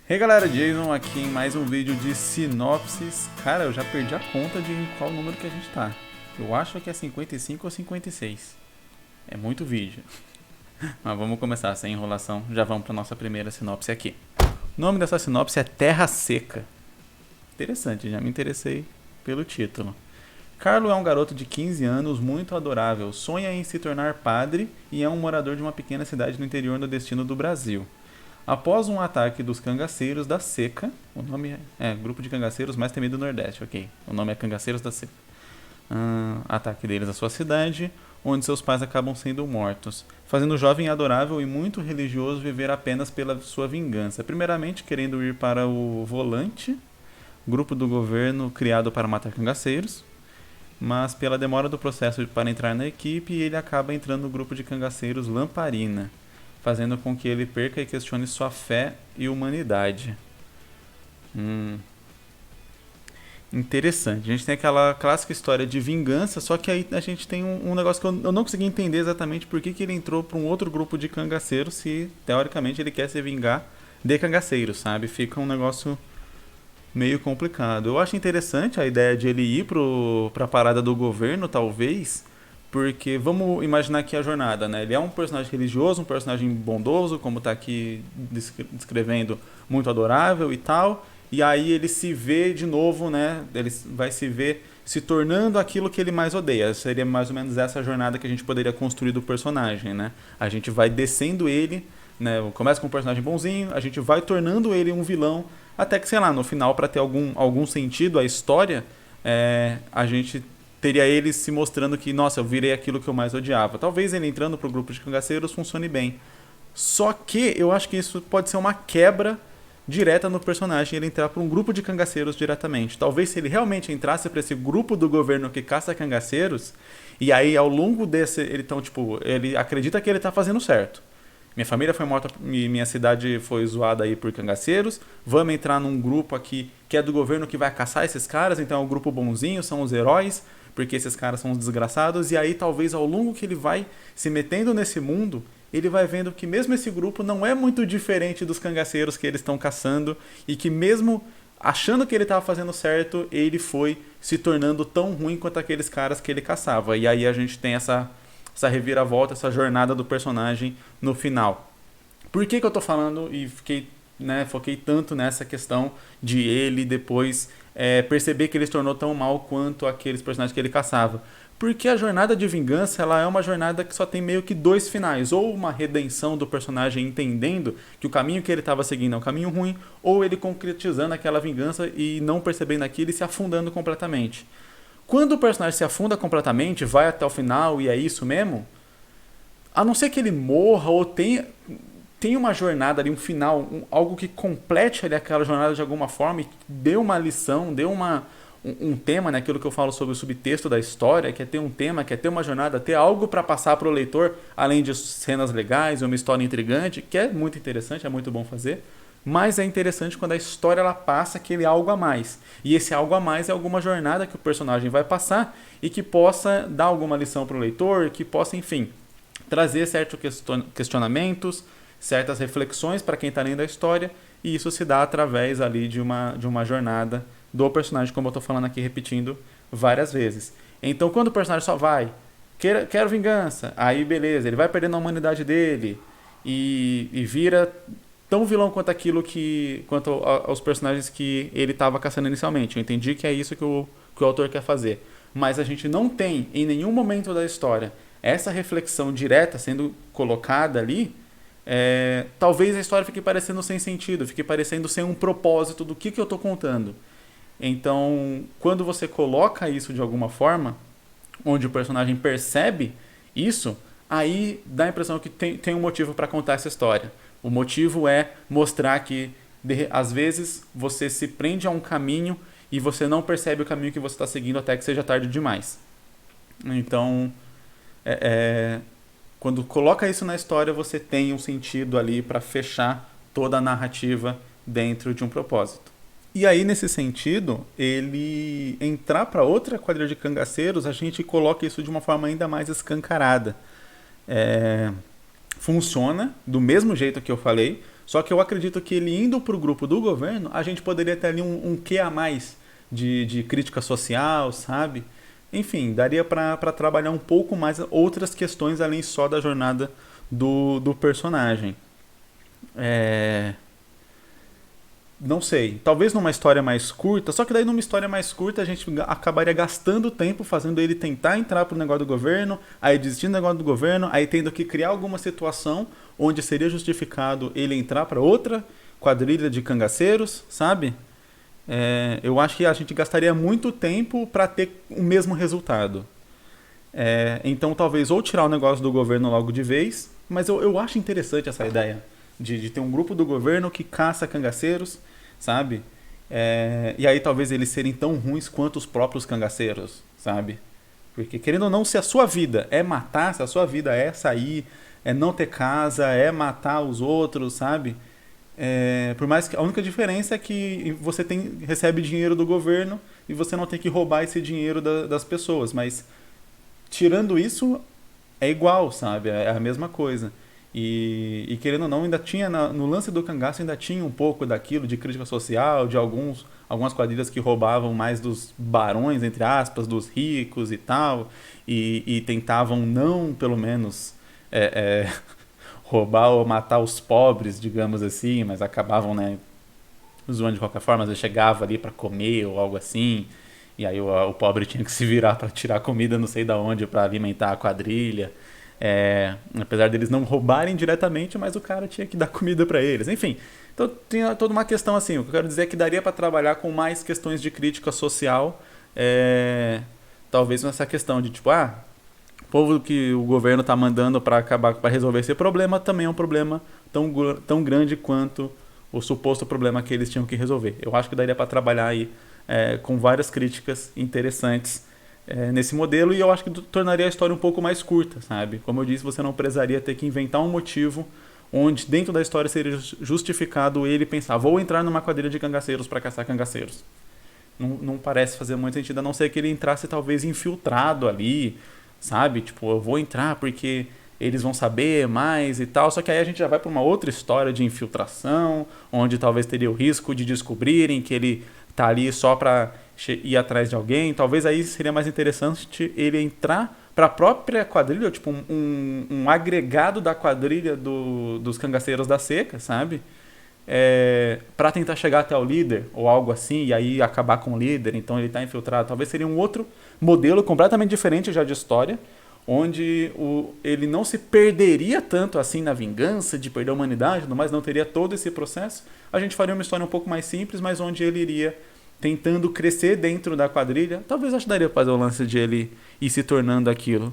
Hey galera, Jason aqui em mais um vídeo de sinopses. Cara, eu já perdi a conta de em qual número que a gente tá. Eu acho que é 55 ou 56. É muito vídeo. Mas vamos começar sem enrolação. Já vamos para nossa primeira sinopse aqui. O nome dessa sinopse é Terra Seca. Interessante, já me interessei pelo título. Carlo é um garoto de 15 anos muito adorável, sonha em se tornar padre e é um morador de uma pequena cidade no interior nordestino do Brasil. Após um ataque dos cangaceiros da Seca, o nome é Grupo de Cangaceiros mais temido do Nordeste, ok. O nome é Cangaceiros da Seca. Ataque deles à sua cidade, onde seus pais acabam sendo mortos, fazendo o jovem adorável e muito religioso viver apenas pela sua vingança. Primeiramente, querendo ir para o Volante, grupo do governo criado para matar cangaceiros, mas pela demora do processo para entrar na equipe, ele acaba entrando no grupo de cangaceiros Lamparina, fazendo com que ele perca e questione sua fé e humanidade. Interessante. A gente tem aquela clássica história de vingança, só que aí a gente tem um negócio que eu não consegui entender exatamente por que ele entrou para um outro grupo de cangaceiros se, teoricamente, ele quer se vingar de cangaceiros, sabe? Fica um negócio meio complicado. Eu acho interessante a ideia de ele ir para a parada do governo, talvez, porque vamos imaginar aqui a jornada, né? Ele é um personagem religioso, um personagem bondoso, como está aqui descrevendo, muito adorável e tal. E aí ele se vê de novo, né? Ele vai se ver se tornando aquilo que ele mais odeia. Seria mais ou menos essa jornada que a gente poderia construir do personagem, né? A gente vai descendo ele, né? Começa com um personagem bonzinho, a gente vai tornando ele um vilão, até que, sei lá, no final, para ter algum sentido a história, a gente teria ele se mostrando que, nossa, eu virei aquilo que eu mais odiava. Talvez ele entrando pro grupo de cangaceiros funcione bem. Só que eu acho que isso pode ser uma quebra direta no personagem, ele entrar para um grupo de cangaceiros diretamente. Talvez se ele realmente entrasse para esse grupo do governo que caça cangaceiros, e aí ao longo desse, ele acredita que ele tá fazendo certo. Minha família foi morta e minha cidade foi zoada aí por cangaceiros. Vamos entrar num grupo aqui que é do governo que vai caçar esses caras, então é o grupo bonzinho, são os heróis, porque esses caras são os desgraçados. E aí talvez ao longo que ele vai se metendo nesse mundo, ele vai vendo que mesmo esse grupo não é muito diferente dos cangaceiros que eles estão caçando e que mesmo achando que ele estava fazendo certo, ele foi se tornando tão ruim quanto aqueles caras que ele caçava. E aí a gente tem essa reviravolta, essa jornada do personagem no final. Por que eu tô falando e foquei tanto nessa questão de ele depois perceber que ele se tornou tão mal quanto aqueles personagens que ele caçava? Porque a jornada de vingança, ela é uma jornada que só tem meio que dois finais. Ou uma redenção do personagem entendendo que o caminho que ele estava seguindo é um caminho ruim, ou ele concretizando aquela vingança e não percebendo aquilo e se afundando completamente. Quando o personagem se afunda completamente, vai até o final e é isso mesmo, a não ser que ele morra ou tenha uma jornada ali, um final, algo que complete ali aquela jornada de alguma forma e dê uma lição, dê um tema, né, aquilo que eu falo sobre o subtexto da história, que é ter um tema, que é ter uma jornada, ter algo para passar para o leitor, além de cenas legais, uma história intrigante, que é muito interessante, é muito bom fazer. Mas é interessante quando a história ela passa aquele algo a mais. E esse algo a mais é alguma jornada que o personagem vai passar e que possa dar alguma lição para o leitor, que possa, enfim, trazer certos questionamentos, certas reflexões para quem está lendo a história, e isso se dá através ali de uma jornada do personagem, como eu estou falando aqui, repetindo várias vezes. Então, quando o personagem só vai, quero vingança, aí beleza, ele vai perdendo a humanidade dele e vira tão vilão quanto quanto aos personagens que ele estava caçando inicialmente. Eu entendi que é isso que o autor quer fazer. Mas a gente não tem, em nenhum momento da história, essa reflexão direta sendo colocada ali. Talvez a história fique parecendo sem sentido, fique parecendo sem um propósito do que eu estou contando. Então, quando você coloca isso de alguma forma, onde o personagem percebe isso, aí dá a impressão que tem um motivo para contar essa história. O motivo é mostrar que, às vezes, você se prende a um caminho e você não percebe o caminho que você está seguindo até que seja tarde demais. Então, quando coloca isso na história, você tem um sentido ali para fechar toda a narrativa dentro de um propósito. E aí, nesse sentido, ele entrar para outra quadrilha de cangaceiros, a gente coloca isso de uma forma ainda mais escancarada. Funciona do mesmo jeito que eu falei, Só que eu acredito que ele indo pro grupo do governo, a gente poderia ter ali um quê a mais de crítica social, sabe? Enfim, daria para trabalhar um pouco mais outras questões além só da jornada do personagem. É, não sei, talvez numa história mais curta, só que daí numa história mais curta a gente acabaria gastando tempo fazendo ele tentar entrar pro negócio do governo, aí desistir do negócio do governo, aí tendo que criar alguma situação onde seria justificado ele entrar para outra quadrilha de cangaceiros, sabe? Eu acho que a gente gastaria muito tempo para ter o mesmo resultado. Então talvez ou tirar o negócio do governo logo de vez, mas eu acho interessante essa ideia de ter um grupo do governo que caça cangaceiros, sabe? E aí talvez eles serem tão ruins quanto os próprios cangaceiros, sabe? Porque querendo ou não, se a sua vida é matar, se a sua vida é sair, é não ter casa, é matar os outros, sabe? Por mais que a única diferença é que você recebe dinheiro do governo e você não tem que roubar esse dinheiro das pessoas, mas tirando isso, é igual, sabe? É a mesma coisa. E querendo ou não, ainda tinha no lance do cangaço ainda tinha um pouco daquilo de crítica social, de algumas quadrilhas que roubavam mais dos barões, entre aspas, dos ricos e tal, e tentavam não, pelo menos, roubar ou matar os pobres, digamos assim, mas acabavam, né, zoando de qualquer forma, às vezes chegava ali para comer ou algo assim, e aí o pobre tinha que se virar para tirar comida não sei da onde para alimentar a quadrilha. Apesar deles não roubarem diretamente, mas o cara tinha que dar comida para eles. Enfim, então tinha toda uma questão assim. O que eu quero dizer é que daria para trabalhar com mais questões de crítica social, talvez nessa questão de tipo, o povo que o governo está mandando para acabar, para resolver esse problema, também é um problema tão grande quanto o suposto problema que eles tinham que resolver. Eu acho que daria para trabalhar aí com várias críticas interessantes nesse modelo, e eu acho que tornaria a história um pouco mais curta, sabe? Como eu disse, você não precisaria ter que inventar um motivo onde dentro da história seria justificado ele pensar, vou entrar numa quadrilha de cangaceiros para caçar cangaceiros. Não parece fazer muito sentido, a não ser que ele entrasse talvez infiltrado ali, sabe? Tipo, eu vou entrar porque eles vão saber mais e tal, só que aí a gente já vai para uma outra história de infiltração, onde talvez teria o risco de descobrirem que ele tá ali só para ir atrás de alguém. Talvez aí seria mais interessante ele entrar para a própria quadrilha, tipo um agregado da quadrilha dos cangaceiros da seca, sabe? Para tentar chegar até o líder ou algo assim, e aí acabar com o líder, então ele está infiltrado. Talvez seria um outro modelo completamente diferente já de história, onde ele não se perderia tanto assim na vingança de perder a humanidade, mas não teria todo esse processo. A gente faria uma história um pouco mais simples, mas onde ele iria tentando crescer dentro da quadrilha. Talvez acho que daria pra fazer o lance de ele ir se tornando aquilo.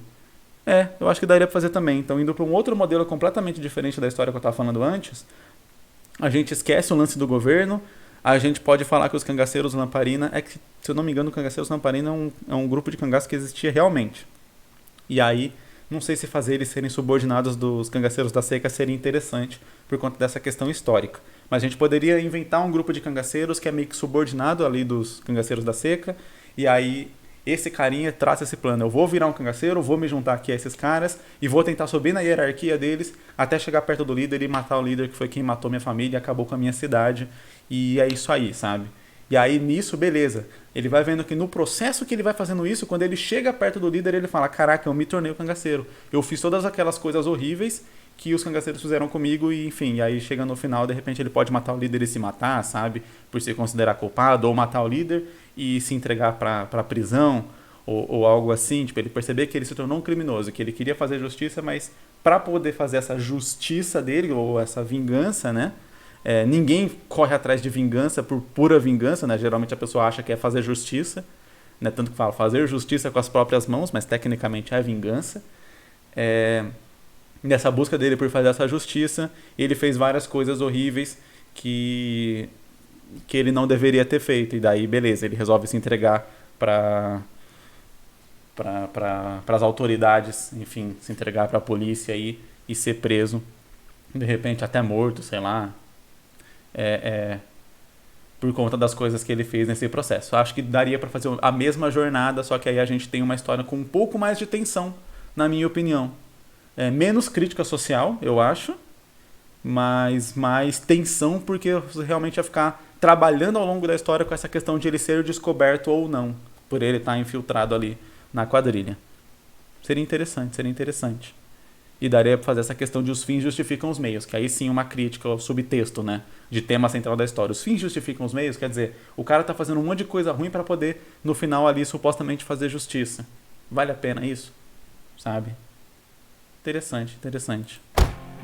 Eu acho que daria pra fazer também. Então, indo para um outro modelo completamente diferente da história que eu estava falando antes, a gente esquece o lance do governo, a gente pode falar que os cangaceiros Lamparina, que, se eu não me engano, o cangaceiros Lamparina é um grupo de cangaços que existia realmente. E aí, não sei se fazer eles serem subordinados dos cangaceiros da seca seria interessante por conta dessa questão histórica. Mas a gente poderia inventar um grupo de cangaceiros que é meio que subordinado ali dos cangaceiros da seca, e aí esse carinha traça esse plano. Eu vou virar um cangaceiro, vou me juntar aqui a esses caras e vou tentar subir na hierarquia deles até chegar perto do líder e matar o líder que foi quem matou minha família e acabou com a minha cidade. E é isso aí, sabe? E aí nisso, beleza. Ele vai vendo que no processo que ele vai fazendo isso, quando ele chega perto do líder, ele fala: caraca, eu me tornei o cangaceiro. Eu fiz todas aquelas coisas horríveis que os cangaceiros fizeram comigo e, enfim, e aí chega no final, de repente ele pode matar o líder e se matar, sabe? Por se considerar culpado, ou matar o líder e se entregar pra prisão, ou algo assim. Tipo, ele perceber que ele se tornou um criminoso, que ele queria fazer justiça, mas para poder fazer essa justiça dele, ou essa vingança, né? Ninguém corre atrás de vingança por pura vingança, né? Geralmente a pessoa acha que é fazer justiça, né? Tanto que fala fazer justiça com as próprias mãos, mas tecnicamente é vingança. Nessa busca dele por fazer essa justiça, ele fez várias coisas horríveis que ele não deveria ter feito. E daí, beleza, ele resolve se entregar para as autoridades, enfim, se entregar para a polícia e ser preso, de repente até morto, sei lá, por conta das coisas que ele fez nesse processo. Acho que daria para fazer a mesma jornada, só que aí a gente tem uma história com um pouco mais de tensão, na minha opinião. Menos crítica social, eu acho, mas mais tensão, porque você realmente ia ficar trabalhando ao longo da história com essa questão de ele ser descoberto ou não, por ele estar infiltrado ali na quadrilha. Seria interessante, seria interessante. E daria pra fazer essa questão de os fins justificam os meios, que aí sim uma crítica ao subtexto, né? De tema central da história. Os fins justificam os meios, quer dizer, o cara tá fazendo um monte de coisa ruim para poder, no final ali, supostamente fazer justiça. Vale a pena isso? Sabe? Interessante, interessante.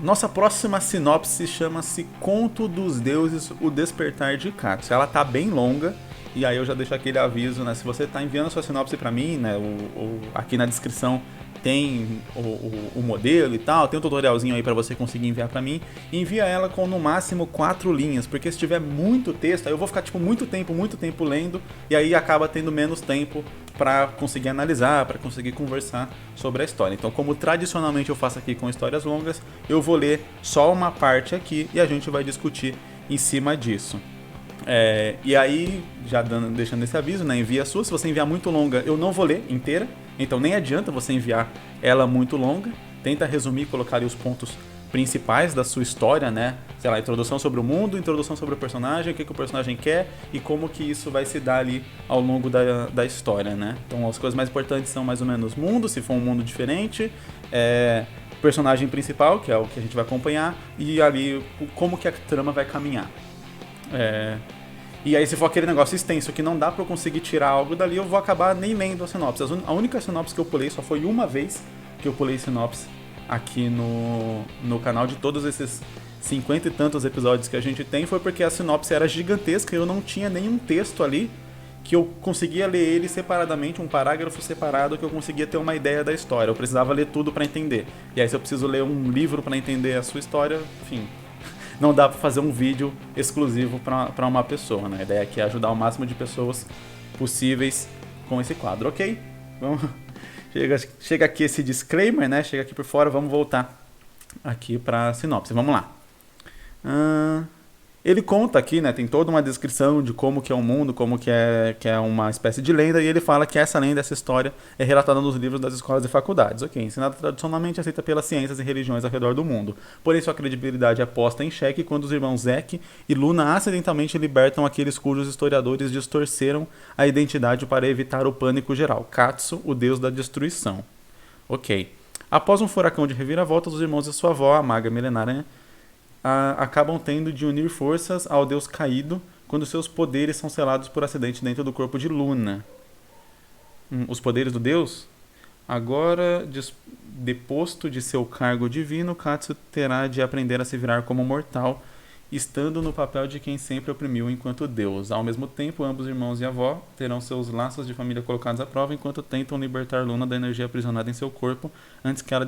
Nossa próxima sinopse chama-se Conto dos Deuses, o Despertar de Katsu. Ela tá bem longa, e aí eu já deixo aquele aviso, né? Se você tá enviando a sua sinopse pra mim, né? Aqui na descrição tem o modelo e tal, tem um tutorialzinho aí pra você conseguir enviar pra mim. Envia ela com no máximo 4 linhas, porque se tiver muito texto, aí eu vou ficar tipo muito tempo lendo, e aí acaba tendo menos tempo para conseguir analisar, para conseguir conversar sobre a história. Então, como tradicionalmente eu faço aqui com histórias longas, eu vou ler só uma parte aqui e a gente vai discutir em cima disso. E aí, já deixando esse aviso, né, envia a sua. Se você enviar muito longa, eu não vou ler inteira, então nem adianta você enviar ela muito longa. Tenta resumir, colocar ali os pontos principais da sua história, né? Sei lá, introdução sobre o mundo, introdução sobre o personagem, o que o personagem quer e como que isso vai se dar ali ao longo da história, né? Então as coisas mais importantes são mais ou menos mundo, se for um mundo diferente, personagem principal, que é o que a gente vai acompanhar, e ali como que a trama vai caminhar. E aí se for aquele negócio extenso que não dá pra eu conseguir tirar algo dali, eu vou acabar nem lendo a sinopse. A única sinopse que eu pulei só foi uma vez que eu pulei sinopse aqui no canal. De todos esses 50 e tantos episódios que a gente tem, foi porque a sinopse era gigantesca e eu não tinha nenhum texto ali que eu conseguia ler ele separadamente, um parágrafo separado, que eu conseguia ter uma ideia da história. Eu precisava ler tudo pra entender. E aí se eu preciso ler um livro pra entender a sua história, enfim, não dá pra fazer um vídeo exclusivo pra uma pessoa, né? A ideia aqui é ajudar o máximo de pessoas possíveis com esse quadro, ok? Vamos... Chega aqui esse disclaimer, né? Chega aqui por fora, vamos voltar aqui para a sinopse. Vamos lá. Ele conta aqui, né? Tem toda uma descrição de como que é o mundo, como que é uma espécie de lenda, e ele fala que essa lenda, essa história, é relatada nos livros das escolas e faculdades. Ok, ensinada tradicionalmente aceita pelas ciências e religiões ao redor do mundo. Porém, sua credibilidade é posta em xeque quando os irmãos Zek e Luna acidentalmente libertam aqueles cujos historiadores distorceram a identidade para evitar o pânico geral. Katsu, o deus da destruição. Ok. Após um furacão de reviravoltas, os irmãos e sua avó, a maga milenária, acabam tendo de unir forças ao deus caído quando seus poderes são selados por acidente dentro do corpo de Luna. Os poderes do deus? Agora, deposto de seu cargo divino, Katsu terá de aprender a se virar como mortal, estando no papel de quem sempre oprimiu enquanto deus. Ao mesmo tempo, ambos irmãos e avó terão seus laços de família colocados à prova enquanto tentam libertar Luna da energia aprisionada em seu corpo antes que ela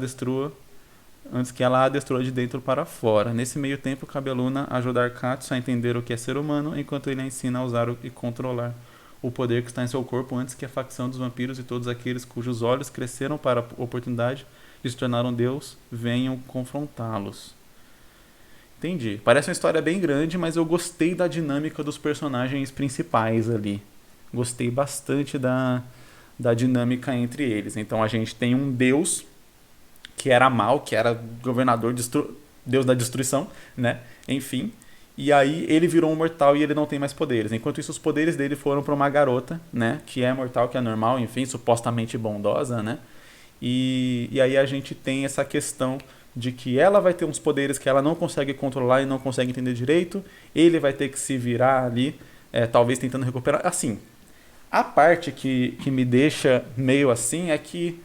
a destrua de dentro para fora. Nesse meio tempo, cabe a Luna ajudar Katsu a entender o que é ser humano, enquanto ele a ensina a usar e controlar o poder que está em seu corpo antes que a facção dos vampiros e todos aqueles cujos olhos cresceram para a oportunidade de se tornar um deus venham confrontá-los. Entendi. Parece uma história bem grande, mas eu gostei da dinâmica dos personagens principais ali. Gostei bastante da dinâmica entre eles. Então a gente tem um deus que era mal, que era governador, deus da destruição, né? Enfim. E aí ele virou um mortal e ele não tem mais poderes. Enquanto isso, os poderes dele foram para uma garota, né? Que é mortal, que é normal, enfim, supostamente bondosa, né? E aí a gente tem essa questão de que ela vai ter uns poderes que ela não consegue controlar e não consegue entender direito. Ele vai ter que se virar ali, talvez tentando recuperar. Assim, a parte que me deixa meio assim é que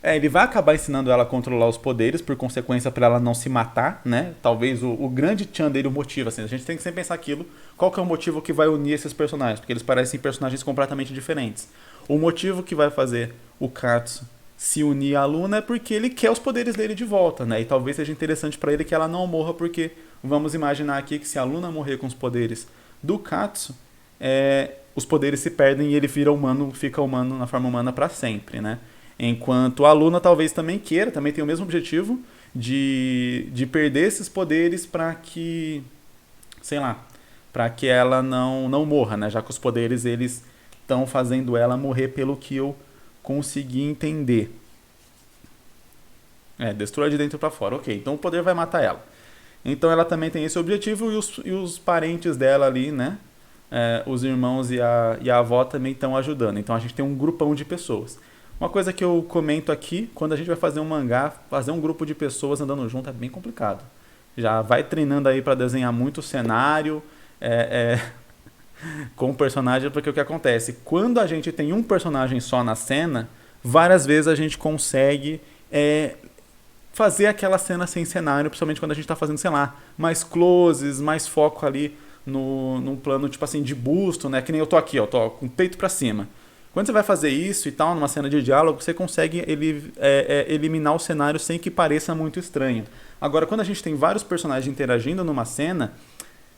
ele vai acabar ensinando ela a controlar os poderes, por consequência, para ela não se matar, né? Talvez o grande tchan dele, o motivo, assim, a gente tem que sempre pensar aquilo, qual que é o motivo que vai unir esses personagens, porque eles parecem personagens completamente diferentes. O motivo que vai fazer o Katsu se unir à Luna é porque ele quer os poderes dele de volta, né? E talvez seja interessante para ele que ela não morra, porque vamos imaginar aqui que se a Luna morrer com os poderes do Katsu, os poderes se perdem e ele vira humano, fica humano na forma humana para sempre, né? Enquanto a Luna talvez também queira, também tem o mesmo objetivo de perder esses poderes para que, sei lá, para que ela não morra, né? Já que os poderes eles estão fazendo ela morrer, pelo que eu consegui entender. Destrua de dentro para fora, ok. Então o poder vai matar ela. Então ela também tem esse objetivo e os parentes dela ali, né? Os irmãos e a avó também estão ajudando. Então a gente tem um grupão de pessoas. Uma coisa que eu comento aqui, quando a gente vai fazer um mangá, fazer um grupo de pessoas andando junto é bem complicado. Já vai treinando aí para desenhar muito cenário com o personagem, porque o que acontece? Quando a gente tem um personagem só na cena, várias vezes a gente consegue fazer aquela cena sem cenário, principalmente quando a gente está fazendo, sei lá, mais closes, mais foco ali num plano, tipo assim, de busto, né? Que nem eu tô aqui, ó, tô com o peito pra cima. Quando você vai fazer isso e tal, numa cena de diálogo, você consegue eliminar o cenário sem que pareça muito estranho. Agora, quando a gente tem vários personagens interagindo numa cena,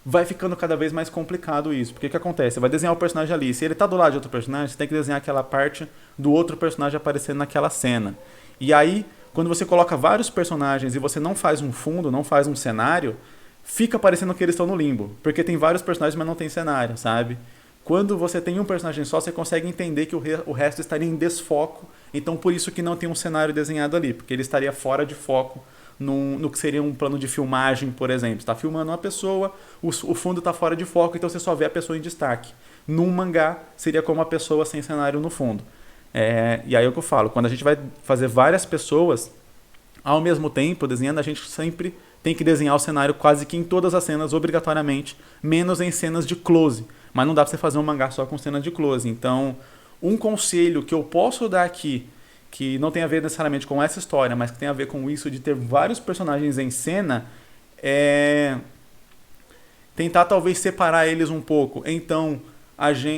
vai ficando cada vez mais complicado isso. Porque o que acontece? Você vai desenhar o personagem ali. Se ele tá do lado de outro personagem, você tem que desenhar aquela parte do outro personagem aparecendo naquela cena. E aí, quando você coloca vários personagens e você não faz um fundo, não faz um cenário, fica parecendo que eles estão no limbo. Porque tem vários personagens, mas não tem cenário, sabe? Quando você tem um personagem só, você consegue entender que o resto estaria em desfoco. Então, por isso que não tem um cenário desenhado ali. Porque ele estaria fora de foco no que seria um plano de filmagem, por exemplo. Você está filmando uma pessoa, o fundo está fora de foco, então você só vê a pessoa em destaque. Num mangá, seria como uma pessoa sem cenário no fundo. E aí é o que eu falo, quando a gente vai fazer várias pessoas, ao mesmo tempo, desenhando, a gente sempre tem que desenhar o cenário quase que em todas as cenas, obrigatoriamente, menos em cenas de close. Mas não dá pra você fazer um mangá só com cenas de close. Então, um conselho que eu posso dar aqui, que não tem a ver necessariamente com essa história, mas que tem a ver com isso de ter vários personagens em cena, é tentar talvez separar eles um pouco. Então,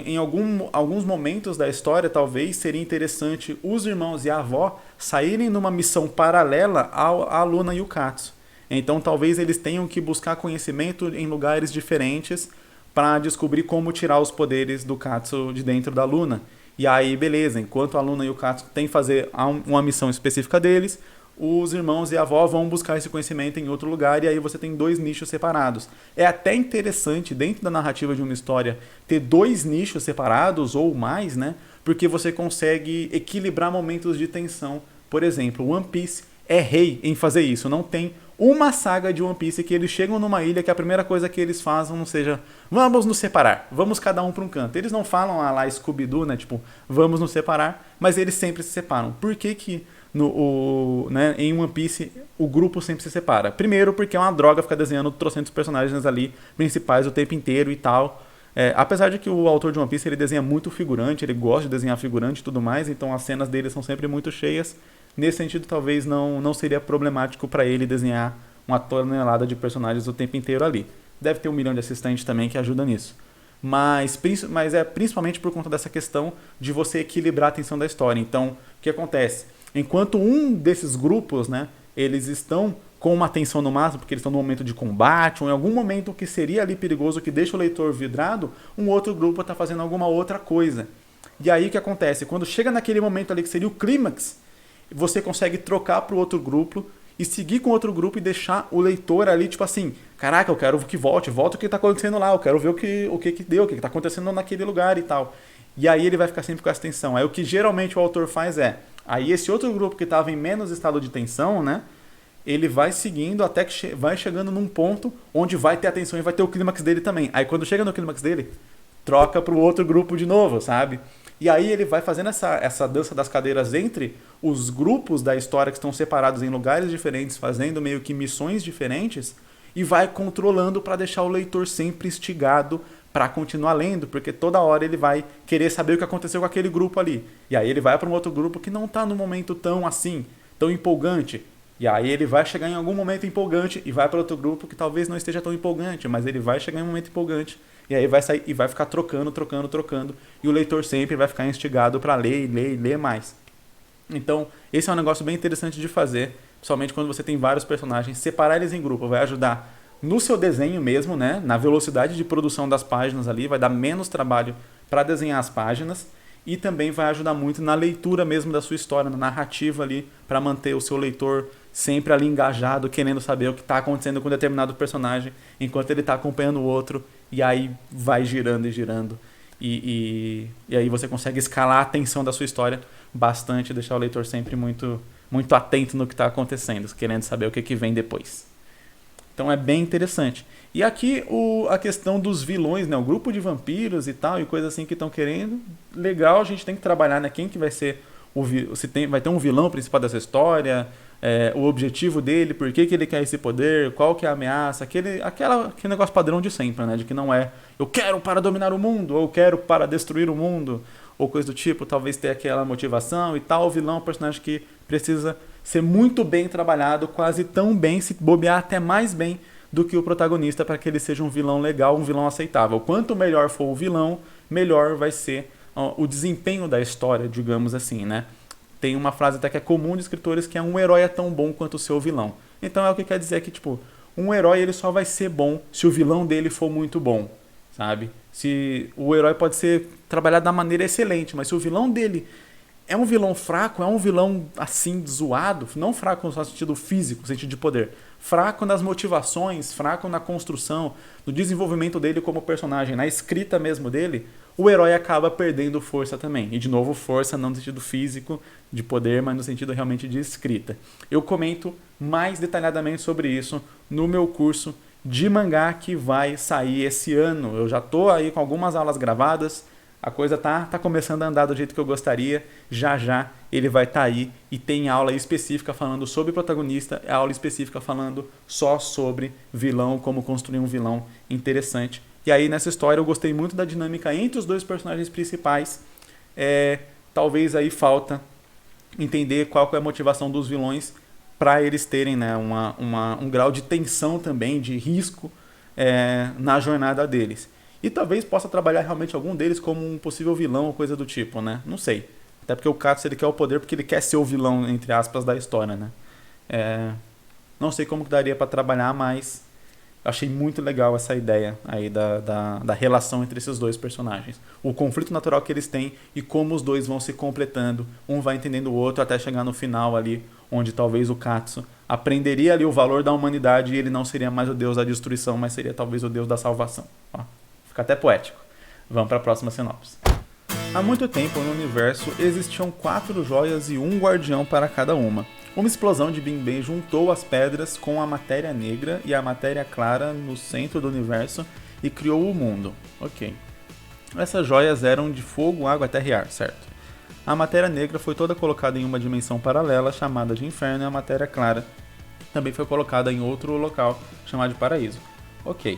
em alguns momentos da história, talvez seria interessante os irmãos e a avó saírem numa missão paralela à Luna e o Katsu. Então, talvez eles tenham que buscar conhecimento em lugares diferentes para descobrir como tirar os poderes do Katsu de dentro da Luna. E aí, beleza, enquanto a Luna e o Katsu têm que fazer uma missão específica deles, os irmãos e a avó vão buscar esse conhecimento em outro lugar, e aí você tem dois nichos separados. É até interessante, dentro da narrativa de uma história, ter dois nichos separados ou mais, né? Porque você consegue equilibrar momentos de tensão. Por exemplo, One Piece é rei em fazer isso. Não tem uma saga de One Piece que eles chegam numa ilha que a primeira coisa que eles fazem não seja vamos nos separar, vamos cada um para um canto. Eles não falam lá Scooby-Doo, né? Tipo, vamos nos separar, mas eles sempre se separam. Por que em One Piece o grupo sempre se separa? Primeiro porque é uma droga ficar desenhando trocentos personagens ali principais o tempo inteiro e tal. Apesar de que o autor de One Piece ele desenha muito figurante, ele gosta de desenhar figurante e tudo mais, então as cenas dele são sempre muito cheias. Nesse sentido, talvez não seria problemático para ele desenhar uma tonelada de personagens o tempo inteiro ali. Deve ter 1 milhão de assistentes também que ajuda nisso. Mas é principalmente por conta dessa questão de você equilibrar a atenção da história. Então, o que acontece? Enquanto um desses grupos, né, eles estão com uma atenção no máximo, porque eles estão no momento de combate, ou em algum momento que seria ali perigoso, que deixa o leitor vidrado, um outro grupo está fazendo alguma outra coisa. E aí o que acontece? Quando chega naquele momento ali que seria o clímax, você consegue trocar para o outro grupo e seguir com outro grupo e deixar o leitor ali, tipo assim, caraca, eu quero que volta o que está acontecendo lá, eu quero ver o que deu, o que está acontecendo naquele lugar e tal. E aí ele vai ficar sempre com essa tensão. Aí o que geralmente o autor faz aí esse outro grupo que estava em menos estado de tensão, né, ele vai seguindo até que vai chegando num ponto onde vai ter a tensão e vai ter o clímax dele também. Aí quando chega no clímax dele, troca para o outro grupo de novo, sabe? E aí ele vai fazendo essa dança das cadeiras entre os grupos da história que estão separados em lugares diferentes, fazendo meio que missões diferentes, e vai controlando para deixar o leitor sempre instigado para continuar lendo, porque toda hora ele vai querer saber o que aconteceu com aquele grupo ali. E aí ele vai para um outro grupo que não está no momento tão assim, tão empolgante. E aí ele vai chegar em algum momento empolgante e vai para outro grupo que talvez não esteja tão empolgante, mas ele vai chegar em um momento empolgante. E aí vai sair e vai ficar trocando. E o leitor sempre vai ficar instigado para ler e ler mais. Então, esse é um negócio bem interessante de fazer, principalmente quando você tem vários personagens. Separar eles em grupo vai ajudar no seu desenho mesmo, né? Na velocidade de produção das páginas ali, vai dar menos trabalho para desenhar as páginas. E também vai ajudar muito na leitura mesmo da sua história, na narrativa ali, para manter o seu leitor sempre ali engajado, querendo saber o que está acontecendo com determinado personagem, enquanto ele está acompanhando o outro, e aí vai girando e girando. E aí você consegue escalar a atenção da sua história bastante, deixar o leitor sempre muito, muito atento no que está acontecendo, querendo saber o que vem depois. Então é bem interessante. E aqui a questão dos vilões, né? O grupo de vampiros e tal, e coisas assim que estão querendo. Legal, a gente tem que trabalhar, né? Quem que vai ser vai ter um vilão principal dessa história, o objetivo dele, por que ele quer esse poder, qual que é a ameaça, aquele negócio padrão de sempre, né? De que não é eu quero para dominar o mundo, ou eu quero para destruir o mundo, ou coisa do tipo, talvez ter aquela motivação e tal. O vilão é um personagem que precisa ser muito bem trabalhado, quase tão bem, se bobear até mais bem do que o protagonista, para que ele seja um vilão legal, um vilão aceitável. Quanto melhor for o vilão, melhor vai ser o desempenho da história, digamos assim, né? Tem uma frase até que é comum de escritores, que é um herói é tão bom quanto o seu vilão. Então é o que quer dizer que, tipo, um herói ele só vai ser bom se o vilão dele for muito bom, sabe? Se o herói pode ser trabalhado da maneira excelente, mas se o vilão dele é um vilão fraco, é um vilão assim zoado, não fraco no sentido físico, no sentido de poder, fraco nas motivações, fraco na construção, no desenvolvimento dele como personagem, na escrita mesmo dele, o herói acaba perdendo força também. E de novo, força não no sentido físico de poder, mas no sentido realmente de escrita. Eu comento mais detalhadamente sobre isso no meu curso de mangá que vai sair esse ano. Eu já estou aí com algumas aulas gravadas, a coisa tá começando a andar do jeito que eu gostaria. Já ele vai estar aí e tem aula específica falando sobre protagonista, aula específica falando só sobre vilão, como construir um vilão interessante. E aí nessa história eu gostei muito da dinâmica entre os dois personagens principais. Talvez aí falta entender qual é a motivação dos vilões para eles terem, né, um grau de tensão também, de risco na jornada deles. E talvez possa trabalhar realmente algum deles como um possível vilão ou coisa do tipo, né? Não sei. Até porque o Katsu ele quer o poder porque ele quer ser o vilão, entre aspas, da história, né? Não sei como que daria para trabalhar, mas achei muito legal essa ideia aí da relação entre esses dois personagens. O conflito natural que eles têm e como os dois vão se completando. Um vai entendendo o outro até chegar no final ali, onde talvez o Katsu aprenderia ali o valor da humanidade e ele não seria mais o deus da destruição, mas seria talvez o deus da salvação. Ó, fica até poético. Vamos para a próxima sinopse. Há muito tempo no universo existiam 4 joias e um guardião para cada uma. Uma explosão de Big Bang juntou as pedras com a matéria negra e a matéria clara no centro do universo e criou o mundo. Ok. Essas joias eram de fogo, água, terra e ar, certo? A matéria negra foi toda colocada em uma dimensão paralela chamada de inferno e a matéria clara também foi colocada em outro local chamado de paraíso. Ok.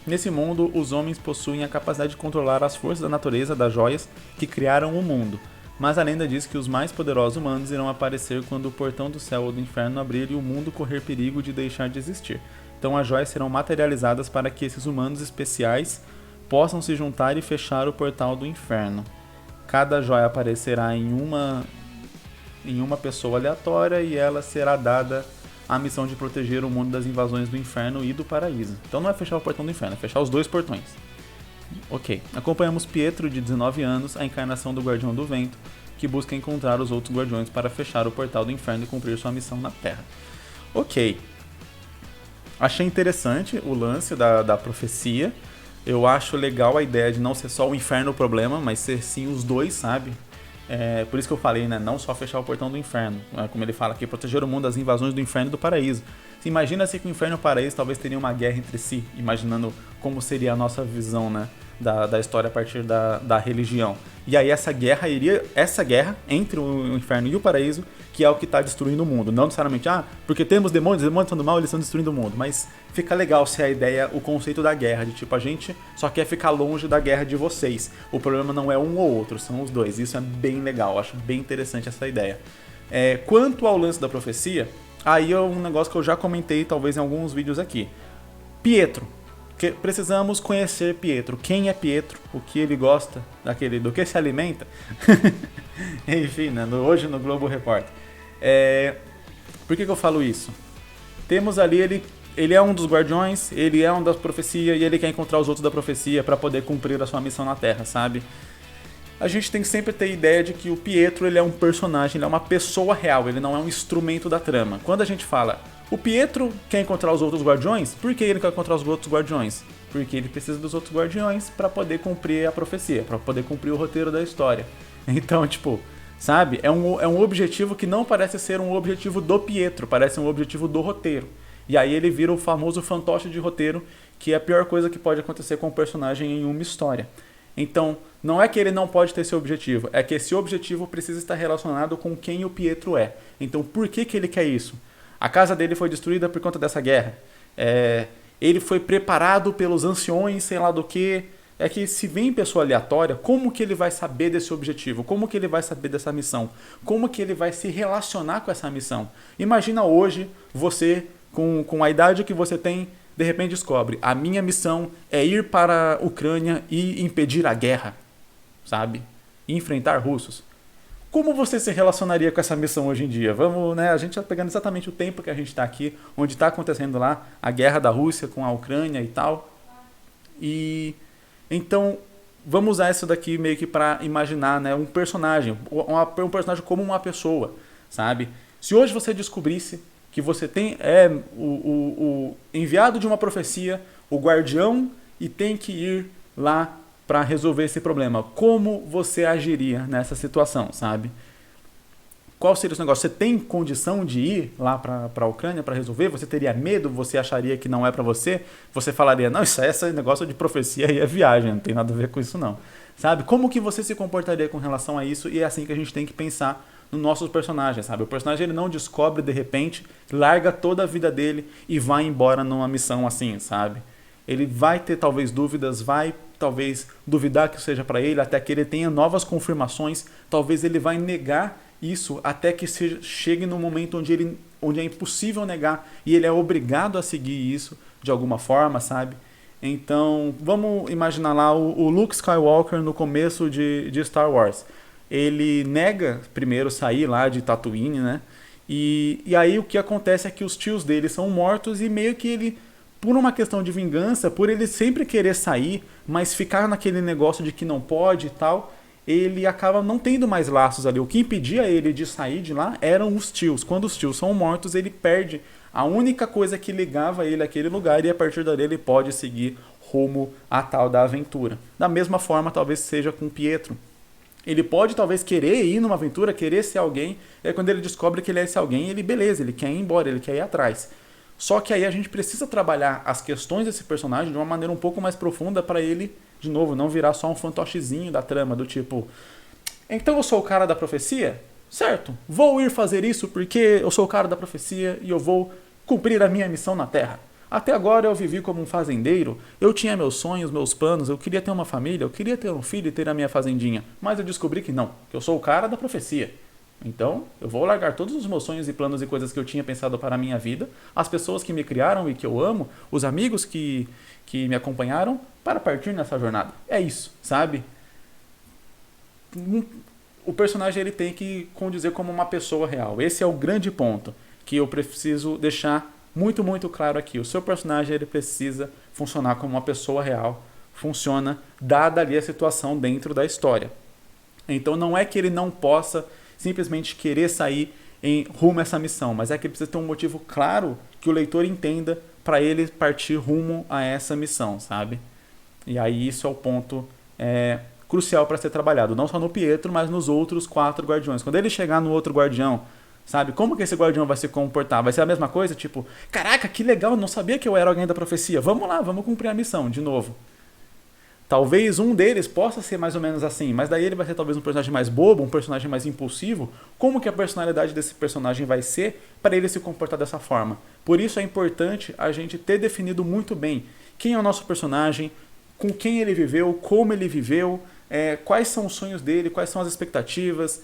Nesse mundo, os homens possuem a capacidade de controlar as forças da natureza das joias que criaram o mundo, mas a lenda diz que os mais poderosos humanos irão aparecer quando o portão do céu ou do inferno abrir e o mundo correr perigo de deixar de existir. Então as joias serão materializadas para que esses humanos especiais possam se juntar e fechar o portal do inferno. Cada joia aparecerá em uma pessoa aleatória e ela será dada a missão de proteger o mundo das invasões do inferno e do paraíso. Então não é fechar o portão do inferno, é fechar os dois portões. Ok. Acompanhamos Pietro, de 19 anos, a encarnação do Guardião do Vento, que busca encontrar os outros guardiões para fechar o portal do inferno e cumprir sua missão na Terra. Ok. Achei interessante o lance da profecia. Eu acho legal a ideia de não ser só o inferno o problema, mas ser sim os dois, sabe? Por isso que eu falei, né? Não só fechar o portão do inferno. Como ele fala aqui, proteger o mundo das invasões do inferno e do paraíso. Imagina-se que o inferno e o paraíso talvez teriam uma guerra entre si, imaginando como seria a nossa visão, né, da história a partir da religião. E aí essa guerra entre o inferno e o paraíso, que é o que está destruindo o mundo. Não necessariamente, porque temos demônios, os demônios são do mal, eles estão destruindo o mundo. Mas fica legal se a ideia, o conceito da guerra, de tipo, a gente só quer ficar longe da guerra de vocês. O problema não é um ou outro, são os dois. Isso é bem legal, acho bem interessante essa ideia. Quanto ao lance da profecia, aí é um negócio que eu já comentei talvez em alguns vídeos aqui. Pietro. Precisamos conhecer Pietro. Quem é Pietro? O que ele gosta? Do que se alimenta? Enfim, né? Hoje no Globo Repórter. Por que eu falo isso? Temos ali, ele é um dos guardiões, ele é um das profecias e ele quer encontrar os outros da profecia para poder cumprir a sua missão na Terra, sabe? A gente tem que sempre ter a ideia de que o Pietro ele é um personagem, ele é uma pessoa real, ele não é um instrumento da trama. Quando a gente fala, o Pietro quer encontrar os outros guardiões, por que ele quer encontrar os outros guardiões? Porque ele precisa dos outros guardiões para poder cumprir a profecia, para poder cumprir o roteiro da história. Então, tipo, sabe? É um objetivo que não parece ser um objetivo do Pietro, parece um objetivo do roteiro. E aí ele vira o famoso fantoche de roteiro, que é a pior coisa que pode acontecer com o personagem em uma história. Então, não é que ele não pode ter seu objetivo, é que esse objetivo precisa estar relacionado com quem o Pietro é. Então, por que ele quer isso? A casa dele foi destruída por conta dessa guerra. Ele foi preparado pelos anciões, sei lá do que. É que se vem pessoa aleatória, como que ele vai saber desse objetivo? Como que ele vai saber dessa missão? Como que ele vai se relacionar com essa missão? Imagina hoje, você, com a idade que você tem, de repente descobre, a minha missão é ir para a Ucrânia e impedir a guerra, sabe? E enfrentar russos. Como você se relacionaria com essa missão hoje em dia? Vamos, né? A gente está pegando exatamente o tempo que a gente está aqui, onde está acontecendo lá a guerra da Rússia com a Ucrânia e tal. E então vamos usar isso daqui meio que para imaginar, né, um personagem como uma pessoa, sabe? Se hoje você descobrisse que você o enviado de uma profecia, o guardião, e tem que ir lá para resolver esse problema, como você agiria nessa situação, sabe? Qual seria o negócio? Você tem condição de ir lá para a Ucrânia para resolver? Você teria medo? Você acharia que não é para você? Você falaria, não, esse negócio de profecia aí é viagem, não tem nada a ver com isso não. Sabe? Como que você se comportaria com relação a isso? E é assim que a gente tem que pensar nos nossos personagens, sabe? O personagem ele não descobre de repente, larga toda a vida dele e vai embora numa missão assim, sabe? Ele vai ter talvez dúvidas, vai talvez duvidar que seja para ele, até que ele tenha novas confirmações, talvez ele vai negar isso até que chegue no momento onde é impossível negar e ele é obrigado a seguir isso de alguma forma, sabe? Então, vamos imaginar lá o Luke Skywalker no começo de Star Wars. Ele nega primeiro sair lá de Tatooine, né? E aí o que acontece é que os tios dele são mortos e meio que ele, por uma questão de vingança, por ele sempre querer sair, mas ficar naquele negócio de que não pode e tal, ele acaba não tendo mais laços ali. O que impedia ele de sair de lá eram os tios. Quando os tios são mortos, ele perde a única coisa que ligava ele àquele lugar e a partir dali ele pode seguir rumo à tal da aventura. Da mesma forma, talvez seja com Pietro. Ele pode talvez querer ir numa aventura, querer ser alguém, e aí quando ele descobre que ele é esse alguém, ele beleza, ele quer ir embora, ele quer ir atrás. Só que aí a gente precisa trabalhar as questões desse personagem de uma maneira um pouco mais profunda para ele, de novo, não virar só um fantochezinho da trama, do tipo, então eu sou o cara da profecia? Certo, vou ir fazer isso porque eu sou o cara da profecia e eu vou cumprir a minha missão na Terra. Até agora eu vivi como um fazendeiro, eu tinha meus sonhos, meus planos, eu queria ter uma família, eu queria ter um filho e ter a minha fazendinha, mas eu descobri que não, que eu sou o cara da profecia. Então, eu vou largar todos os meus sonhos e planos e coisas que eu tinha pensado para a minha vida, as pessoas que me criaram e que eu amo, os amigos que me acompanharam, para partir nessa jornada. É isso, sabe? O personagem ele tem que condizer como uma pessoa real. Esse é o grande ponto que eu preciso deixar muito, muito claro aqui. O seu personagem ele precisa funcionar como uma pessoa real, funciona dada ali a situação dentro da história. Então não é que ele não possa simplesmente querer sair em rumo a essa missão, mas é que ele precisa ter um motivo claro que o leitor entenda para ele partir rumo a essa missão, sabe? E aí isso é o ponto crucial para ser trabalhado, não só no Pietro, mas nos outros 4 guardiões. Quando ele chegar no outro guardião, sabe? Como que esse guardião vai se comportar? Vai ser a mesma coisa? Tipo, caraca, que legal, eu não sabia que eu era alguém da profecia. Vamos lá, vamos cumprir a missão de novo. Talvez um deles possa ser mais ou menos assim, mas daí ele vai ser talvez um personagem mais bobo, um personagem mais impulsivo. Como que a personalidade desse personagem vai ser para ele se comportar dessa forma? Por isso é importante a gente ter definido muito bem quem é o nosso personagem, com quem ele viveu, como ele viveu, quais são os sonhos dele, quais são as expectativas,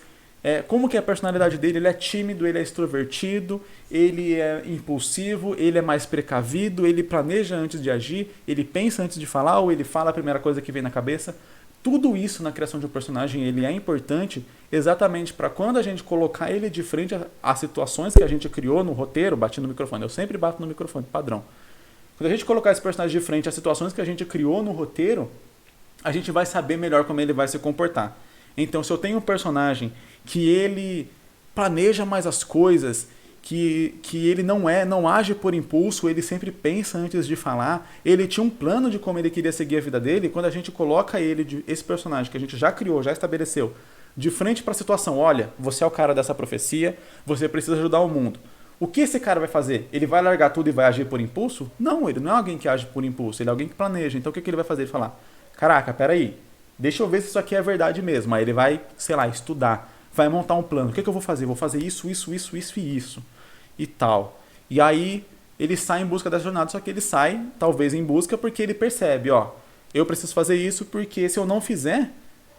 como que é a personalidade dele. Ele é tímido, ele é extrovertido, ele é impulsivo, ele é mais precavido, ele planeja antes de agir, ele pensa antes de falar ou ele fala a primeira coisa que vem na cabeça. Tudo isso na criação de um personagem ele é importante exatamente para quando a gente colocar ele de frente às situações que a gente criou no roteiro. Bati no microfone, eu sempre bato no microfone, padrão. Quando a gente colocar esse personagem de frente às situações que a gente criou no roteiro, a gente vai saber melhor como ele vai se comportar. Então, se eu tenho um personagem que ele planeja mais as coisas, que ele não age por impulso, ele sempre pensa antes de falar, ele tinha um plano de como ele queria seguir a vida dele, quando a gente coloca esse personagem que a gente já criou, já estabeleceu, de frente para a situação, olha, você é o cara dessa profecia, você precisa ajudar o mundo. O que esse cara vai fazer? Ele vai largar tudo e vai agir por impulso? Não, ele não é alguém que age por impulso, ele é alguém que planeja. Então o que ele vai fazer? Ele vai falar, caraca, peraí, deixa eu ver se isso aqui é verdade mesmo. Aí ele vai, sei lá, estudar, vai montar um plano. O que eu vou fazer? Vou fazer isso, isso, isso, isso e isso. E tal. E aí ele sai em busca dessa jornada, só que ele sai, talvez em busca, porque ele percebe, ó, eu preciso fazer isso porque se eu não fizer,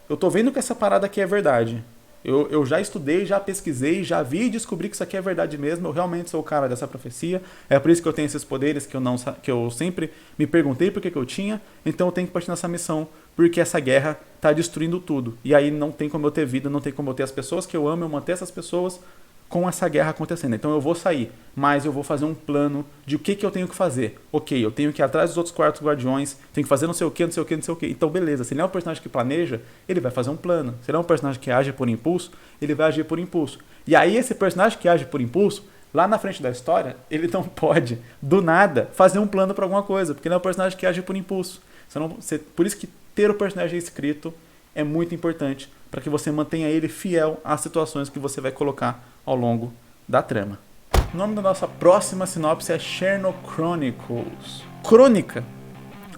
eu tô vendo que essa parada aqui é verdade. Eu já estudei, já pesquisei, já vi e descobri que isso aqui é verdade mesmo. Eu realmente sou o cara dessa profecia. É por isso que eu tenho esses poderes que eu sempre me perguntei por que eu tinha. Então eu tenho que partir nessa missão, porque essa guerra está destruindo tudo. E aí não tem como eu ter vida, não tem como eu ter as pessoas que eu amo, eu manter essas pessoas com essa guerra acontecendo. Então eu vou sair, mas eu vou fazer um plano de o que eu tenho que fazer. Ok, eu tenho que ir atrás dos outros quartos guardiões, tenho que fazer não sei o que, não sei o que, não sei o que. Então beleza, se ele é um personagem que planeja, ele vai fazer um plano. Se ele é um personagem que age por impulso, ele vai agir por impulso. E aí esse personagem que age por impulso, lá na frente da história, ele não pode, do nada, fazer um plano para alguma coisa, porque ele é um personagem que age por impulso. Por isso que ter o personagem escrito é muito importante, para que você mantenha ele fiel às situações que você vai colocar ao longo da trama. O nome da nossa próxima sinopse é Chernobyl Chronicles. Crônica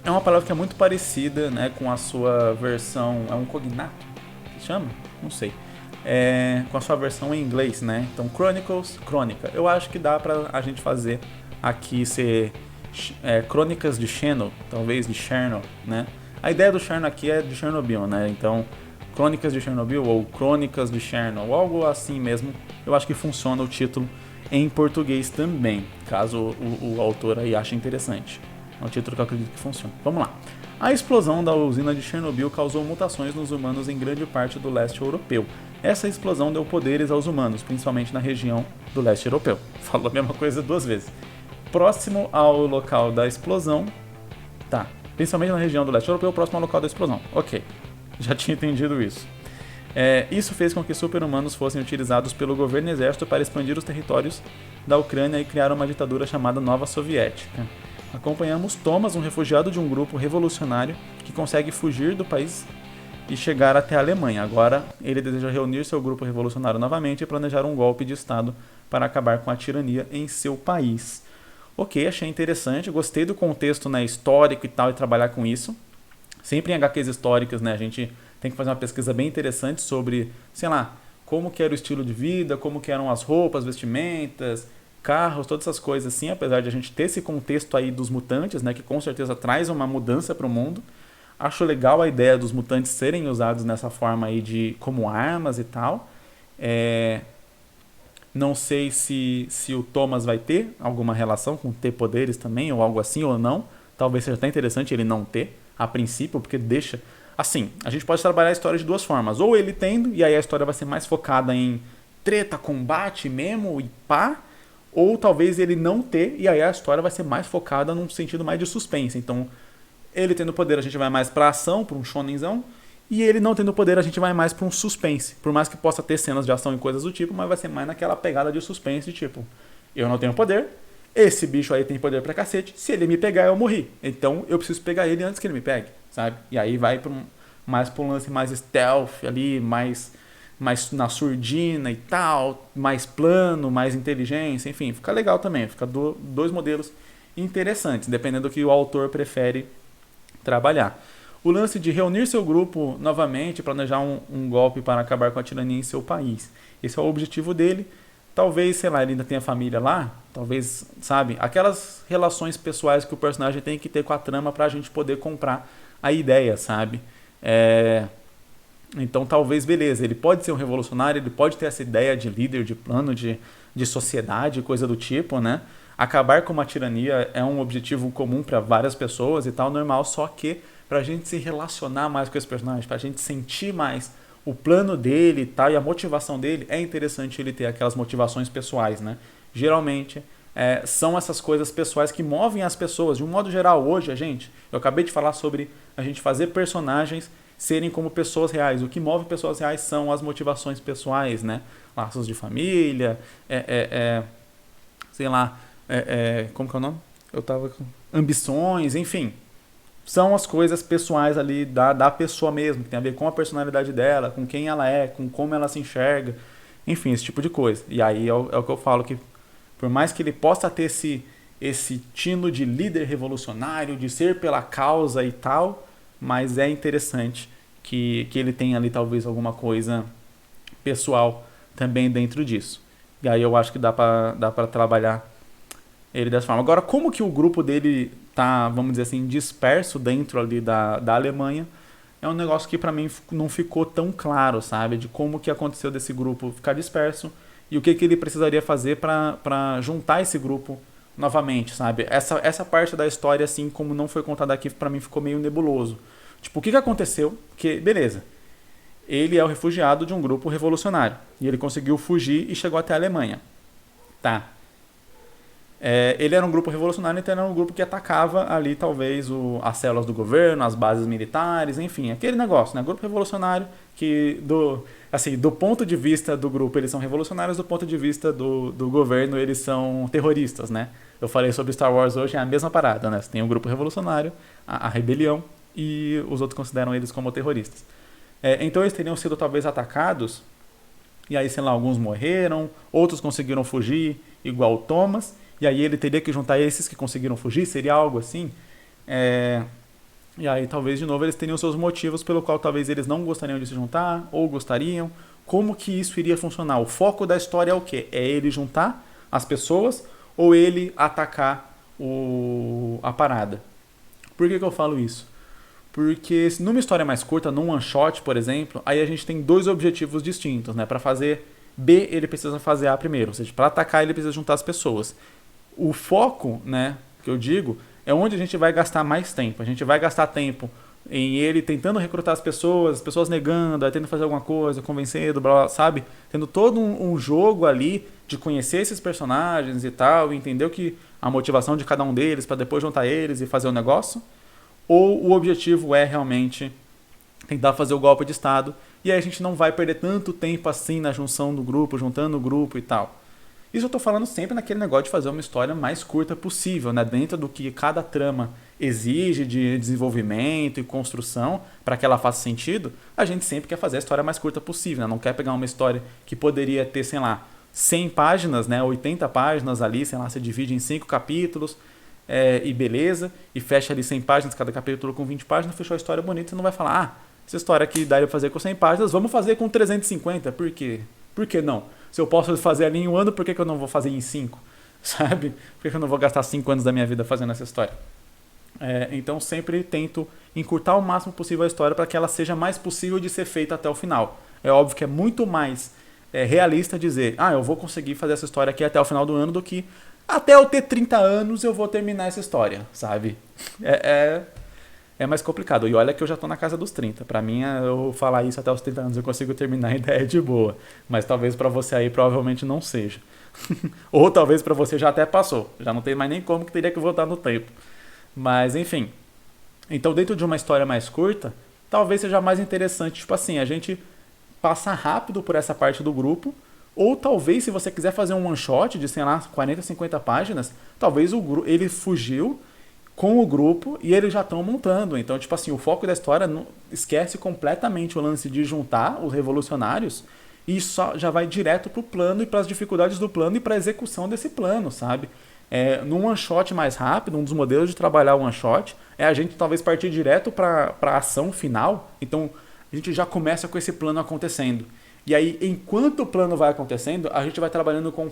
é uma palavra que é muito parecida, né, com a sua versão... É um cognato que chama? Não sei. Com a sua versão em inglês, né? Então, Chronicles, crônica. Eu acho que dá pra a gente fazer aqui ser Crônicas de Chernobyl, talvez de Chernobyl, né? A ideia do Chernobyl aqui é de Chernobyl, né? Então, Crônicas de Chernobyl ou Crônicas de Chernobyl, algo assim mesmo. Eu acho que funciona o título em português também, caso o autor aí ache interessante. É um título que eu acredito que funciona. Vamos lá. A explosão da usina de Chernobyl causou mutações nos humanos em grande parte do leste europeu. Essa explosão deu poderes aos humanos, principalmente na região do leste europeu. Falou a mesma coisa duas vezes. Próximo ao local da explosão... Tá, principalmente na região do leste europeu, próximo ao local da explosão. Ok, já tinha entendido isso. Isso fez com que super-humanos fossem utilizados pelo governo e exército para expandir os territórios da Ucrânia e criar uma ditadura chamada Nova Soviética. Acompanhamos Thomas, um refugiado de um grupo revolucionário que consegue fugir do país e chegar até a Alemanha. Agora, ele deseja reunir seu grupo revolucionário novamente e planejar um golpe de Estado para acabar com a tirania em seu país. Ok, achei interessante, gostei do contexto, né, histórico e tal, e trabalhar com isso. Sempre em HQs históricas, né, a gente tem que fazer uma pesquisa bem interessante sobre, sei lá, como que era o estilo de vida, como que eram as roupas, vestimentas, carros, todas essas coisas assim, apesar de a gente ter esse contexto aí dos mutantes, né, que com certeza traz uma mudança para o mundo. Acho legal a ideia dos mutantes serem usados nessa forma aí como armas e tal. Não sei se o Thomas vai ter alguma relação com ter poderes também, ou algo assim, ou não. Talvez seja até interessante ele não ter, a princípio, porque deixa... Assim, a gente pode trabalhar a história de duas formas. Ou ele tendo, e aí a história vai ser mais focada em treta, combate, memo e pá. Ou talvez ele não ter, e aí a história vai ser mais focada num sentido mais de suspense. Então, ele tendo poder, a gente vai mais pra ação, pra um shonenzão. E ele não tendo poder, a gente vai mais pra um suspense. Por mais que possa ter cenas de ação e coisas do tipo, mas vai ser mais naquela pegada de suspense, de tipo... Eu não tenho poder, esse bicho aí tem poder pra cacete, se ele me pegar eu morri. Então, eu preciso pegar ele antes que ele me pegue, sabe? E aí vai mais pra um lance mais stealth ali, mais na surdina e tal, mais plano, mais inteligência, enfim, fica legal também, fica dois modelos interessantes, dependendo do que o autor prefere trabalhar. O lance de reunir seu grupo novamente, planejar um golpe para acabar com a tirania em seu país. Esse é o objetivo dele. Talvez, sei lá, ele ainda tenha família lá, talvez, sabe, aquelas relações pessoais que o personagem tem que ter com a trama pra gente poder comprar a ideia, sabe? Então talvez, beleza, ele pode ser um revolucionário, ele pode ter essa ideia de líder, de plano, de sociedade, coisa do tipo, né? Acabar com uma tirania é um objetivo comum para várias pessoas e tal, normal, só que pra gente se relacionar mais com esse personagem, pra gente sentir mais o plano dele e tal, e a motivação dele, é interessante ele ter aquelas motivações pessoais, né? Geralmente, são essas coisas pessoais que movem as pessoas. De um modo geral, hoje, eu acabei de falar sobre a gente fazer personagens serem como pessoas reais. O que move pessoas reais são as motivações pessoais, né? Laços de família, sei lá, como que é o nome? Ambições, enfim. São as coisas pessoais ali da pessoa mesmo, que tem a ver com a personalidade dela, com quem ela é, com como ela se enxerga, enfim, esse tipo de coisa. E aí é o que eu falo que, Por mais que ele possa ter esse tino de líder revolucionário, de ser pela causa e tal, mas é interessante que ele tenha ali talvez alguma coisa pessoal também dentro disso. E aí eu acho que dá pra trabalhar ele dessa forma. Agora, como que o grupo dele tá, vamos dizer assim, disperso dentro ali da Alemanha, é um negócio que pra mim não ficou tão claro, sabe? De como que aconteceu desse grupo ficar disperso e o que ele precisaria fazer pra juntar esse grupo novamente, sabe? Essa parte da história, assim, como não foi contada aqui, pra mim ficou meio nebuloso. Tipo, o que aconteceu? Que, beleza, ele é o refugiado de um grupo revolucionário e ele conseguiu fugir e chegou até a Alemanha. Tá. Ele era um grupo revolucionário, então era um grupo que atacava ali talvez as células do governo, as bases militares, enfim, aquele negócio, né? Grupo revolucionário que do ponto de vista do grupo eles são revolucionários, do ponto de vista do governo eles são terroristas, né? Eu falei sobre Star Wars hoje, é a mesma parada, né? Você tem o grupo revolucionário, a rebelião, e os outros consideram eles como terroristas. Então eles teriam sido talvez atacados, e aí, sei lá, alguns morreram, outros conseguiram fugir, igual o Thomas, e aí ele teria que juntar esses que conseguiram fugir, seria algo assim. E aí talvez de novo eles teriam seus motivos pelo qual talvez eles não gostariam de se juntar, ou gostariam. Como que isso iria funcionar? O foco da história é o quê? É ele juntar as pessoas ou ele atacar a parada? Por que eu falo isso? Porque numa história mais curta, num one shot, por exemplo, aí a gente tem dois objetivos distintos, né? Para fazer B, ele precisa fazer A primeiro, ou seja, para atacar ele precisa juntar as pessoas. O foco, né, que eu digo, é onde a gente vai gastar mais tempo. A gente vai gastar tempo em ele tentando recrutar as pessoas negando, aí tentando fazer alguma coisa, convencendo, blá, blá, sabe? Tendo todo um jogo ali de conhecer esses personagens e tal, e entender a motivação de cada um deles para depois juntar eles e fazer o negócio. Ou o objetivo é realmente tentar fazer o golpe de Estado, e aí a gente não vai perder tanto tempo assim na junção do grupo, juntando o grupo e tal. Isso eu tô falando sempre naquele negócio de fazer uma história mais curta possível, né? Dentro do que cada trama exige de desenvolvimento e construção, para que ela faça sentido, a gente sempre quer fazer a história mais curta possível, né? Não quer pegar uma história que poderia ter, sei lá, 100 páginas, né? 80 páginas ali, sei lá, você divide em 5 capítulos, e beleza, e fecha ali 100 páginas, cada capítulo com 20 páginas, fechou a história bonita, você não vai falar, essa história aqui daria pra fazer com 100 páginas, vamos fazer com 350, por quê? Por que não? Se eu posso fazer ali em 1 ano, por que eu não vou fazer em 5? Sabe? Por que eu não vou gastar 5 anos da minha vida fazendo essa história? Então sempre tento encurtar o máximo possível a história para que ela seja mais possível de ser feita até o final. É óbvio que é muito mais realista dizer, eu vou conseguir fazer essa história aqui até o final do ano do que até eu ter 30 anos eu vou terminar essa história, sabe? É mais complicado. E olha que eu já tô na casa dos 30. Pra mim, eu falar isso até os 30 anos eu consigo terminar a ideia de boa. Mas talvez pra você aí provavelmente não seja. Ou talvez pra você já até passou. Já não tem mais nem como que teria que voltar no tempo. Mas enfim. Então dentro de uma história mais curta, talvez seja mais interessante, tipo assim, a gente passar rápido por essa parte do grupo. Ou talvez se você quiser fazer um one shot de, sei lá, 40, 50 páginas, talvez ele fugiu com o grupo e eles já estão montando. Então, tipo assim, o foco da história esquece completamente o lance de juntar os revolucionários e só já vai direto pro plano e para as dificuldades do plano e para a execução desse plano, sabe? Num one shot mais rápido, um dos modelos de trabalhar o one shot é a gente talvez partir direto para a ação final. Então, a gente já começa com esse plano acontecendo. E aí, enquanto o plano vai acontecendo, a gente vai trabalhando com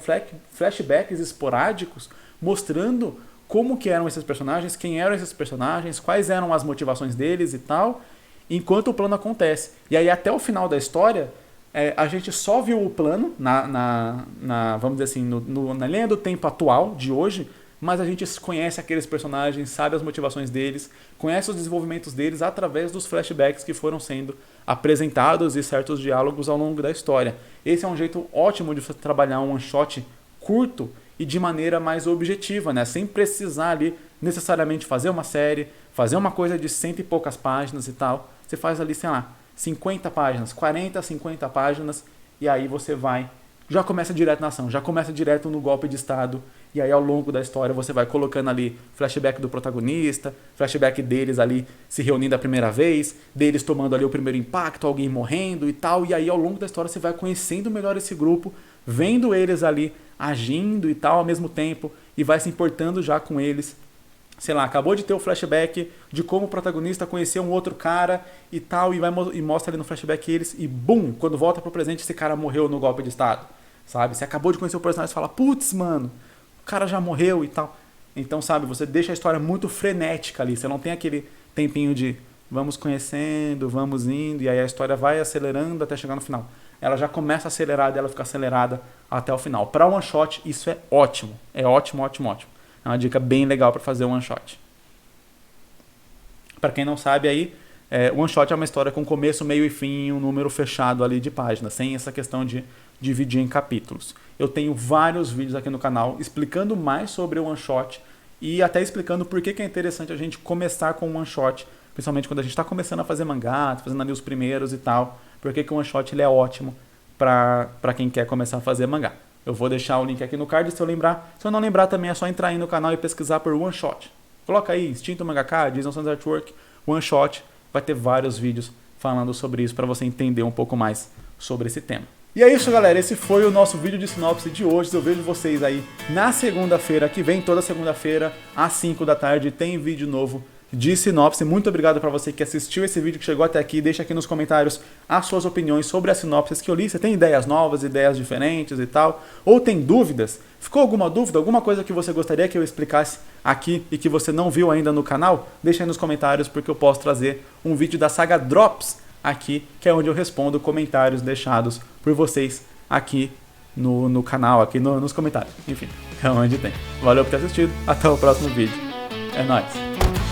flashbacks esporádicos, mostrando como que eram esses personagens, quem eram esses personagens, quais eram as motivações deles e tal, enquanto o plano acontece. E aí até o final da história, a gente só viu o plano, vamos dizer assim, na linha do tempo atual de hoje, mas a gente conhece aqueles personagens, sabe as motivações deles, conhece os desenvolvimentos deles através dos flashbacks que foram sendo apresentados e certos diálogos ao longo da história. Esse é um jeito ótimo de você trabalhar um one shot curto e de maneira mais objetiva, né? Sem precisar ali necessariamente fazer uma série, fazer uma coisa de 100 e poucas páginas e tal. Você faz ali, sei lá, 50 páginas, 40, 50 páginas, e aí você já começa direto na ação, já começa direto no golpe de Estado, e aí ao longo da história você vai colocando ali flashback do protagonista, flashback deles ali se reunindo a primeira vez, deles tomando ali o primeiro impacto, alguém morrendo e tal, e aí ao longo da história você vai conhecendo melhor esse grupo, vendo eles ali agindo e tal ao mesmo tempo e vai se importando já com eles. Sei lá, acabou de ter o flashback de como o protagonista conheceu um outro cara e tal, e mostra ali no flashback eles, e bum, quando volta pro presente, esse cara morreu no golpe de estado, sabe? Você acabou de conhecer o personagem e fala, putz, mano, o cara já morreu e tal. Então, sabe, você deixa a história muito frenética ali, você não tem aquele tempinho de vamos conhecendo, vamos indo, e aí a história vai acelerando até chegar no final. Ela já começa acelerada e ela fica acelerada até o final. Para one shot, isso é ótimo. É ótimo, ótimo, ótimo. É uma dica bem legal para fazer one shot. Para quem não sabe aí, one shot é uma história com começo, meio e fim, um número fechado ali de páginas, sem essa questão de dividir em capítulos. Eu tenho vários vídeos aqui no canal explicando mais sobre o one shot e até explicando por que é interessante a gente começar com um one shot, principalmente quando a gente está começando a fazer mangá, fazendo ali os primeiros e tal, por que o one shot ele é ótimo para quem quer começar a fazer mangá. Eu vou deixar o link aqui no card se eu lembrar. Se eu não lembrar também é só entrar aí no canal e pesquisar por one shot. Coloca aí Instinto Mangaka, Jason Sans Artwork, one shot, vai ter vários vídeos falando sobre isso para você entender um pouco mais sobre esse tema. E é isso, galera, esse foi o nosso vídeo de sinopse de hoje. Eu vejo vocês aí na segunda-feira, que vem toda segunda-feira, às 5 da tarde, tem vídeo novo de sinopse. Muito obrigado para você que assistiu esse vídeo, que chegou até aqui. Deixa aqui nos comentários as suas opiniões sobre as sinopses que eu li. Você tem ideias novas, ideias diferentes e tal? Ou tem dúvidas? Ficou alguma dúvida? Alguma coisa que você gostaria que eu explicasse aqui e que você não viu ainda no canal? Deixa aí nos comentários, porque eu posso trazer um vídeo da saga Drops aqui, que é onde eu respondo comentários deixados por vocês aqui no canal, aqui nos comentários. Enfim, é onde tem. Valeu por ter assistido. Até o próximo vídeo. É nóis!